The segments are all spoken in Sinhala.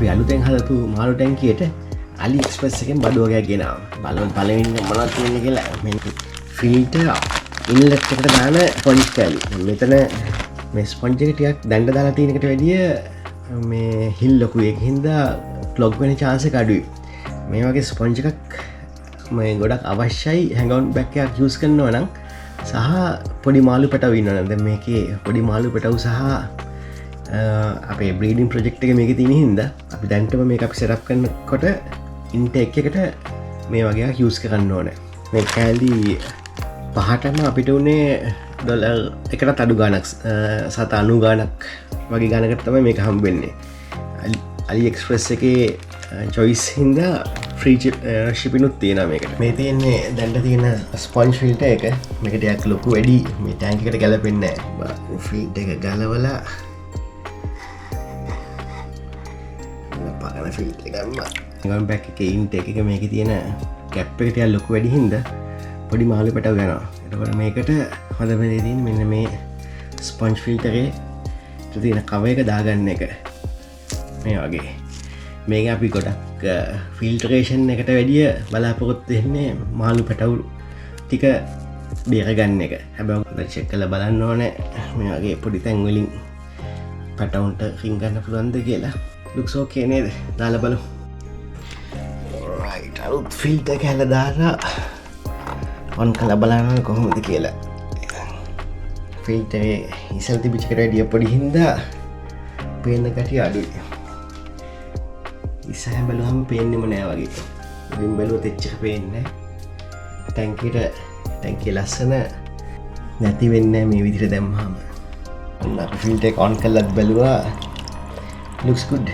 අපි අලුතෙන් හදපු මාළු ටැංකියට AliExpress එකෙන් බඩු වගේක් ගෙනාවා. බලමු පළවෙනි මොනවද තියෙන්නේ කියලා. මේ ෆිල්ටර් ඉන්ලට් එකට දාන ස්පොන්ජ් කෑලි. මෙතන මේ ස්පොන්ජ් එක ටිකක් දණ්ඩ දාලා තියෙන එකට වැඩිය මේ හිල් ලොකු එකකින්ද ක්ලොග් වෙන chance එක අඩුයි. මේ වගේ ස්පොන්ජ් එකක් මේ ගොඩක් අවශ්‍යයි හැඟවුන් බැක් එකක් යූස් කරනවා නම් සහ පොඩි මාළු පැටවු ඉන්නවා නම්. දැන් මේකේ පොඩි මාළු පැටවු සහ අපේ බ්‍රීඩින් ප්‍රොජෙක්ට් එක මේකේ තියෙන හින්දා අපි දැන්ටම මේක අපි සෙටප් කරනකොට ඉන්ටේක් එකට මේ වගේ එකක් යූස් කරන්න ඕනේ. මේ කෑලි පහටම අපිට උනේ ඩොලර් එකටත් අඩු ගාණක් 790 ගාණක් වගේ ගාණකට තමයි මේක හම්බෙන්නේ. AliExpress එකේ choice හින්දා ෆ්‍රී shipping තියෙනවා මේකට. මේ තියෙන්නේ දැන්ට තියෙන ස්පොන්ජ් ෆිල්ටර් එක. මේක ටිකක් ලොකු වැඩි මේ ටැංක් එකට ගැලපෙන්නේ නැහැ. ෆිල්ටර් එක ගලවලා පාගන ෆිල්ටර් එක ගම්මා. ගම් බෑක් එකේ ඉන්ටේක් එක මේකේ තියෙන කැප් එක ටිකක් ලොකු වැඩි හින්දා පොඩි මාළු පැටව යනවා. එතකොට මේකට හොඳ වෙලේ තියෙන්නේ මෙන්න මේ ස්පොන්ජ් ෆිල්ටර් එකේ තියෙන කව එක දාගන්න එක. මේ වගේ මේක අපි ගොඩක් ෆිල්ටරේෂන් එකට වැඩිය බලාපොරොත්තු වෙන්නේ මාළු පැටවු ටික බේරගන්න එක. හැබැයි චෙක් කරලා බලන්න ඕනේ මේ වගේ පොඩි තැන් වලින් පැටවුන්ට රින් ගන්න පුළුවන්ද කියලා. looks okay නේද? දාලා බලමු. right අලුත් ෆිල්ටර් එක හැල දාලා ඔන් කරලා බලන්න කොහොමද කියලා. ෆිල්ටර් එක ඉස්සෙල් තිබිච්ච එකට වැඩිය පොඩි හින්දා පේන්න කටිය අඩුයි. ඉස්සහ බැලුවම පේන්නෙම නෑ වගේ. ඉතින් බැලුවොත් එච්චර පේන්නේ නෑ. ටැංකිය ලස්සන නැති වෙන්නේ මේ විදිහට දැම්මම. අන්න අපි ෆිල්ටර් එක ඔන් කරලා බැලුවා. looks good.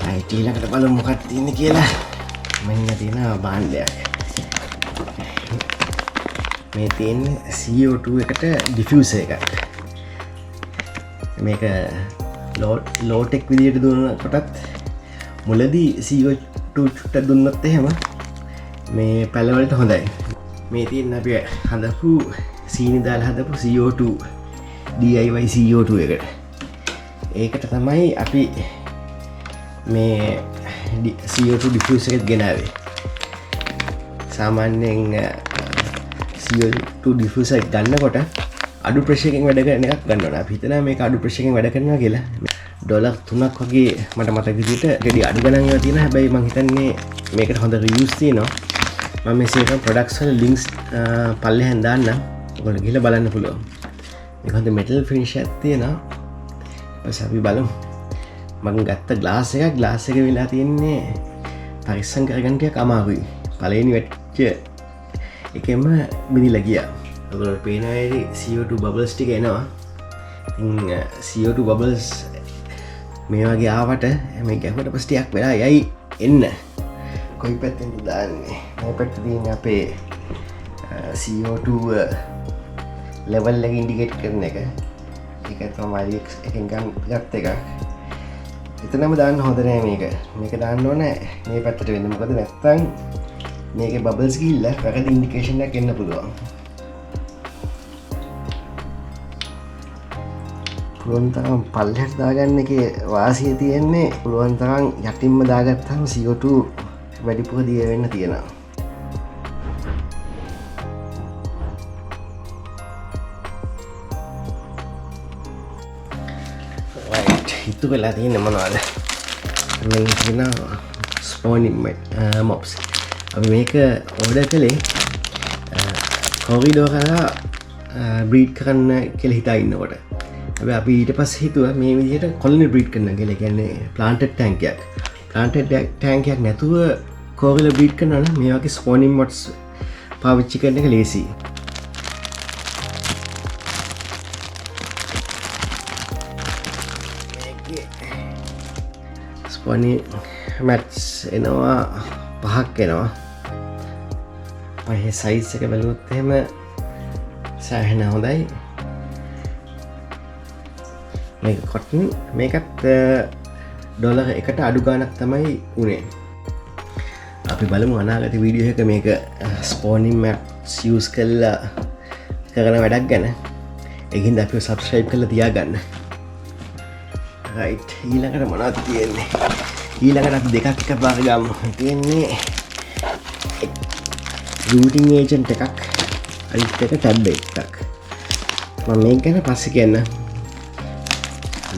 right ඊළඟට බලමු මොකක්ද තියෙන්නේ කියලා. මෙන්න තියෙන භාණ්ඩයක්. මේ තියෙන්නේ CO2 එකට ඩිෆියුසර් එකක්. මේක low tech විදිහට දුන්නකොටත් මුලදී CO2 චුට්ට දුන්නත් එහෙම මේ පැලවලට හොඳයි. මේ තියෙන අපි හදපු සීනි දාලා හදපු CO2 DIY CO2 එකට. ඒකට තමයි අපි මේ CO2 ඩිෆියුසර් එකත් ගෙනාවේ. සාමාන්‍යයෙන් CO2 ඩිෆියුසර් එක ගන්නකොට අඩු ප්‍රෙෂර් එකකින් වැඩ කරන එකක් ගන්න ඕන. අපි හිතනවා මේක අඩු ප්‍රෙෂර් එකකින් වැඩ කරනවා කියලා. ඩොලර් 3ක් වගේ මට මතක විදිහට ගෙඩි අඩු ගණන් ඒවා තියෙනවා. හැබැයි මම හිතන්නේ මේකට හොඳ රිවිව්ස් තියෙනවා. මම මේ සේකම් ප්‍රොඩක්ට්ස් වල ලින්ක්ස් පල්ලෙහෙන් දාන්නම්. ඔයගොල්ලෝ ගිහලා බලන්න පුළුවන්. මේක හොඳ මෙටල් ෆිනිෂ් එකක් තියෙනවා. ඊපස්සේ අපි බලමු. මම ගත්ත ග්ලාස් එක වෙලා තියෙන්නේ පරිස්සම් කරගන්න ටිකක් අමාරුයි. පළවෙනි වැට්ච එකෙම බිනිලා ගියා. ඔයගොල්ලෝ පේනවා ඇයි CO2 බබල්ස් ටික එනවා. ඉතින් CO2 බබල්ස් මේ වගේ ආවට මේ ගැහුවට පස්සේ ටිකක් වෙලා යයි එන්න. කොයි පැත්තෙන්ද දාන්නේ? මේ පැත්තේ තියෙන අපේ CO2 level එක ඉන්ඩිකේට් කරන එක. ඒක තමයි එකෙන් ගත්ත එක. එතනම දාන්න හොඳ නෑ මේක. මේක දාන්න ඕනේ මේ පැත්තට වෙන්න. මොකද නැත්තම් මේකේ බබල්ස් ගිහිල්ලා වැරදි ඉන්ඩිකේෂන් එකක් එන්න පුළුවන්. පුළුවන් තරම් පල්ලෙහාට දාගන්න එකේ වාසිය තියෙන්නේ පුළුවන් තරම් යටින්ම දාගත්තාම CO2 වැඩිපුර දිය වෙන්න තියෙනවා. right ඉතුරු වෙලා තියෙන්නේ මොනවද? මේ කියන ස්පෝනින් මොප්ස්. අපි මේක ඕඩර් කළේ කොරිඩෝ කරලා බ්‍රීඩ් කරන්න කියලා හිතා ඉන්නකොට. හැබැයි අපි ඊට පස්සේ හිතුවා මේ විදිහට කොලොනි බ්‍රීඩ් කරන්න කියලා. කියන්නේ ප්ලාන්ටඩ් ටැංක් එකක්. ප්ලාන්ටඩ් ටැංක් එකක් නැතුව කොරිලා බ්‍රීඩ් කරනවා නම් මේ වගේ ස්පෝනින් මොඩ්ස් පාවිච්චි කරන එක ලේසියි. ස්පෝනින් මැට්ස් එනවා 5ක් එනවා. පහේ සයිස් එක බලුවොත් එහෙම සෑහෙන හොඳයි. මේක කොටන් මේකත් ඩොලර් එකට අඩු ගාණක් තමයි උනේ. අපි බලමු අනාගත වීඩියෝ එක මේක ස්පෝනින් මැට්ස් යූස් කරලා කරන වැඩක් ගැන. ඒකින්ද අපිව සබ්ස්ක්‍රයිබ් කරලා තියාගන්න. රයිට් ඊළඟට මොනවද තියෙන්නේ ඊළඟට අපි දෙකක් එකපාර ගමු තියෙන්නේ රූටින් ඒජන්ට් එකක් අනිත් එක ටැබ් එකක් මම මේක ගැන පස්සේ කියන්න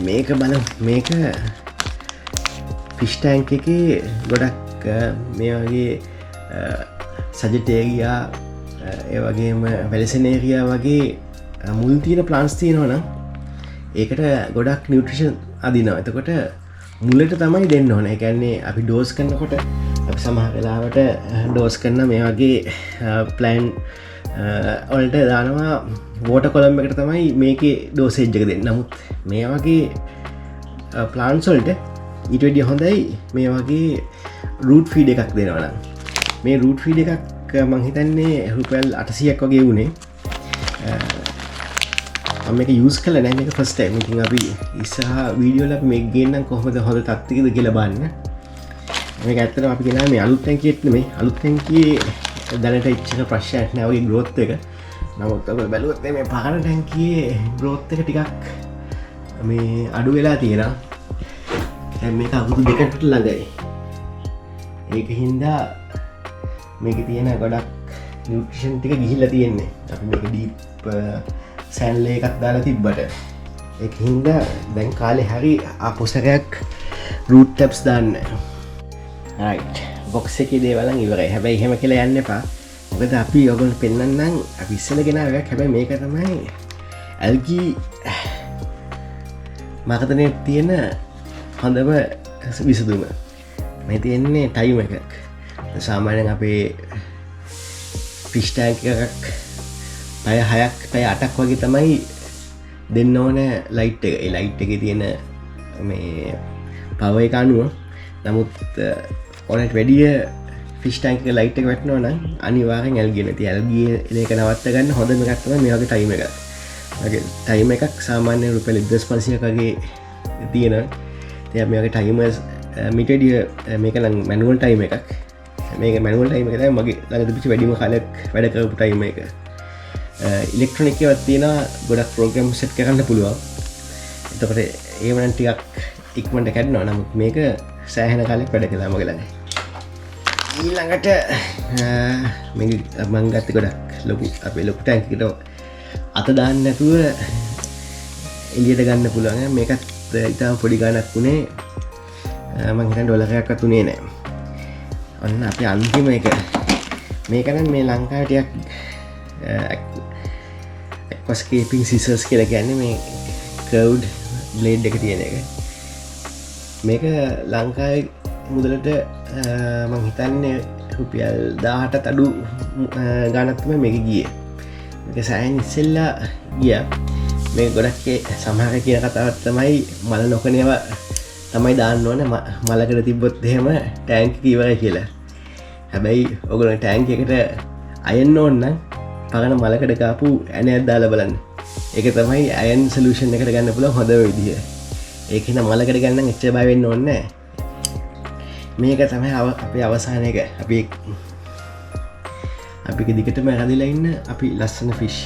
මේක බලමු මේක ෆිෂ් ටැන්ක් එකේ ගොඩක් මේ වගේ සජිටේරියා ඒ වගේම වැලිසනේරියා වගේ මුල් තියෙන ප්ලාන්ට්ස් තියෙනවා නම් ඒකට ගොඩක් නියුට්‍රිෂන් අදිනවා. එතකොට මුලට තමයි දෙන්න ඕන. ඒ කියන්නේ අපි ඩෝස් කරනකොට අපි සමහර වෙලාවට ඩෝස් කරන මේ වගේ ප්ලෑන් වලට දානවා වෝටර් කොලම් එකට තමයි මේකේ ඩෝසේජ් එක දෙන්නේ. නමුත් මේ වගේ ප්ලාන්ට්ස් වලට ඊට වැඩිය හොඳයි මේ වගේ රූට් ෆීඩ් එකක් දෙනවා නම්. මේ රූට් ෆීඩ් එකක් මං හිතන්නේ රුපියල් 800ක් වගේ වුණේ. මම මේක යූස් කළා නැහැ මේක ෆස්ට් ටයිම්. ඉතින් අපි ඉස්සරහ වීඩියෝ වල අපි මේක ගේන්නම් කොහොමද හොඳ තත්ත්වයකද කියලා බලන්න. මේක ඇත්තටම අපි කියනවා මේ අලුත් ටැංකියෙත් නෙමෙයි. අලුත් ටැංකියේ දැනට ඉච්චන ප්‍රශ්නයක් නෑ වගේ growth එක. නමුත් ඔබ බැලුවොත් මේ පරණ ටැංකියේ growth එක ටිකක් මේ අඩු වෙලා තියෙනවා. දැන් මේක අවුරුදු දෙකකට ළඟයි. ඒක හින්දා මේක තියෙන ගොඩක් නියුට්‍රිෂන් ටික ගිහිල්ලා තියෙන්නේ. අපි මේක ඩීප් සෑන්ලේ එකක් දාලා තිබ්බට ඒක හින්දා දැන් කාලේ හරි ආපොසරයක් රූට් ටැප්ස් දාන්න. රයිට් බොක්ස් එකේ දේවල් නම් ඉවරයි. හැබැයි එහෙම කියලා යන්න එපා. මොකද අපි ඔයගොල්ලන්ට පෙන්නන්නම් අපි ඉස්සෙල්ලා ගෙනාව එකක්. හැබැයි මේක තමයි ඇල්ගී මකතනේ තියෙන හොඳම විසඳුම. මේ තියෙන්නේ ටයිම් එකක්. සාමාන්‍යයෙන් අපේ ෆිෂ් ටැන්ක් එකක් පැය 6ක් පැය 8ක් වගේ තමයි දෙන්න ඕන ලයිට් එක. ඒ ලයිට් එකේ තියෙන මේ පවර් එක අනුව නමුත් ඕනට වැඩිය ෆිෂ් ටැන්ක් එකේ ලයිට් එක වැටෙනවා නම් අනිවාර්යෙන් ඇල්ගී නැති ඇල්ගී ඒක නවත්ත ගන්න හොඳම එකක් තමයි මේ වගේ ටයිම් එකක්. වගේ ටයිම් එකක් සාමාන්‍යයෙන් රුපියල් 1500ක් වගේ තියෙනවා. ඉතින් මේ වගේ ටයිමර්ස් මිටඩිය මේක නම් මැනුවල් ටයිම් එකක්. මේක මැනුවල් ටයිම් එක තමයි මගේ ළඟ තිබිච්ච වැඩිම කාලයක් වැඩ කරපු ටයිම් එක. ඉලෙක්ට්‍රොනික ඒවත් තියෙනවා ගොඩක් ප්‍රෝග්‍රෑම් සෙට් කරන්න පුළුවන්. එතකොට ඒව නම් ටිකක් ඉක්මනට කැඩෙනවා. නමුත් මේක සෑහෙන කාලයක් වැඩ කළා මගේ ළඟ. ඊළඟට මේක මම ගත්තේ ගොඩක් ලොකු අපේ ලොකු ටැංක් එකට අත දාන්න නැතුව එළියට ගන්න පුළුවන්. මේකත් ඉතාම පොඩි ගාණක් උනේ මම හිතන්නේ ඩොලරයක්වත් උනේ නැහැ. ඔන්න අපි අන්තිම එක මේක නම් මේ ලංකාවේ ටිකක් aquascaping scissors කියලා කියන්නේ මේ curved blade එක තියෙන එක. මේක ලංකාවේ මුදලට මම හිතන්නේ රුපියල් 18ට අඩු ගාණක් තමයි මේක ගියේ. මේක සෑහෙන ඉස්සෙල්ලා ගියා. මේ ගොඩක් සමහර කියන කතාවක් තමයි මල නොකනේව තමයි දාන්න ඕනේ මලකට තිබ්බොත් එහෙම ටැංක් එක ඉවරයි කියලා. හැබැයි ඔයගොල්ලෝ ටැංක් එකට අයන් ඕන නම් පරණ මලකට ගාපු ඇණයක් දාලා බලන්න. ඒක තමයි අයන් සොලියුෂන් එකට ගන්න පුළුවන් හොඳම විදිය. ඒක හින්දා මලකට ගන්න නම් එච්චර බය වෙන්න ඕනේ නැහැ. මේක තමයි අපේ අවසාන එක. අපි දිගටම රැඳිලා ඉන්න අපි ලස්සන ෆිෂ්